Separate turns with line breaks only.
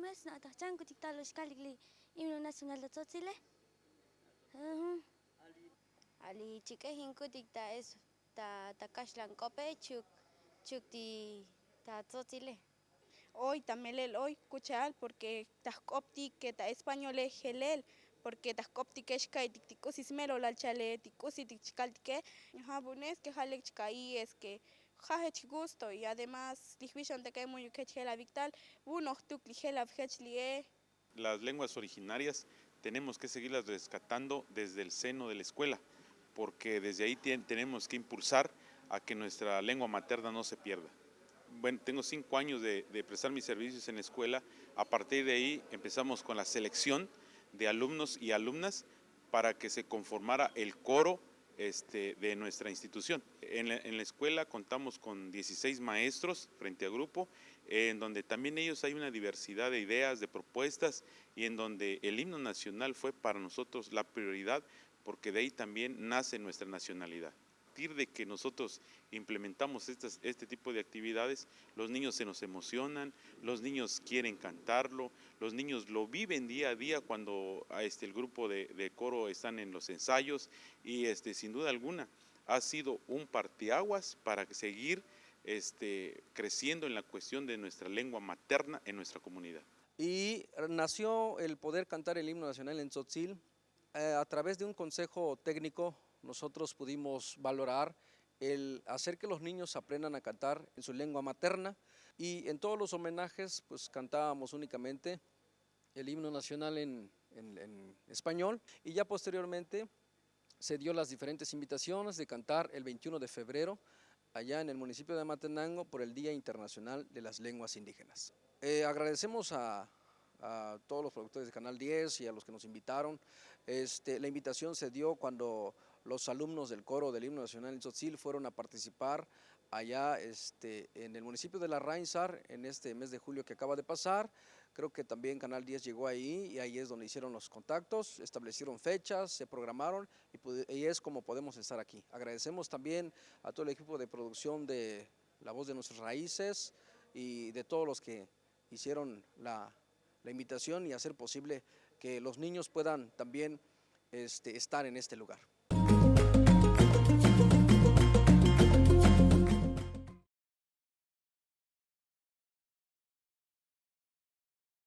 mes na ta chang kutik ta lo shkaligli himno nacional de Tzotzile.
Ali chikehin kutik ta es ta kashlan kope chuk ta Tzotzile.
Hoy tamelel hoy kuchal porque tajkopti que ta español es gelel porque tajkopti que shkai tikticosis mero la chale ticosi tikchkaltike japonés que jalek chkai es que jajech gusto y además lihvishon te que muy la victal uno tuk ligela vhechlie.
Las lenguas originarias tenemos que seguirlas rescatando desde el seno de la escuela, porque desde ahí tenemos que impulsar a que nuestra lengua materna no se pierda. Bueno, tengo 5 años de prestar mis servicios en la escuela. A partir de ahí empezamos con la selección de alumnos y alumnas para que se conformara el coro de nuestra institución. En la escuela contamos con 16 maestros frente a grupo, en donde también ellos hay una diversidad de ideas, de propuestas, y en donde el himno nacional fue para nosotros la prioridad, porque de ahí también nace nuestra nacionalidad. A partir de que nosotros implementamos este tipo de actividades, los niños se nos emocionan, los niños quieren cantarlo, los niños lo viven día a día cuando el grupo de coro están en los ensayos, y sin duda alguna ha sido un parteaguas para seguir creciendo en la cuestión de nuestra lengua materna en nuestra comunidad.
Y nació el poder cantar el himno nacional en Tzotzil a través de un consejo técnico. Nosotros pudimos valorar el hacer que los niños aprendan a cantar en su lengua materna, y en todos los homenajes pues cantábamos únicamente el himno nacional en español, y ya posteriormente se dio las diferentes invitaciones de cantar el 21 de febrero allá en el municipio de Matenango por el Día Internacional de las Lenguas Indígenas. Agradecemos a todos los productores de Canal 10 y a los que nos invitaron. La invitación se dio cuando los alumnos del coro del himno nacional en Tzotzil fueron a participar allá en el municipio de La Rainsar en este mes de julio que acaba de pasar. Creo que también Canal 10 llegó ahí, y ahí es donde hicieron los contactos, establecieron fechas, se programaron, y es como podemos estar aquí. Agradecemos también a todo el equipo de producción de La Voz de Nuestras Raíces y de todos los que hicieron la invitación y hacer posible que los niños puedan también estar en este lugar.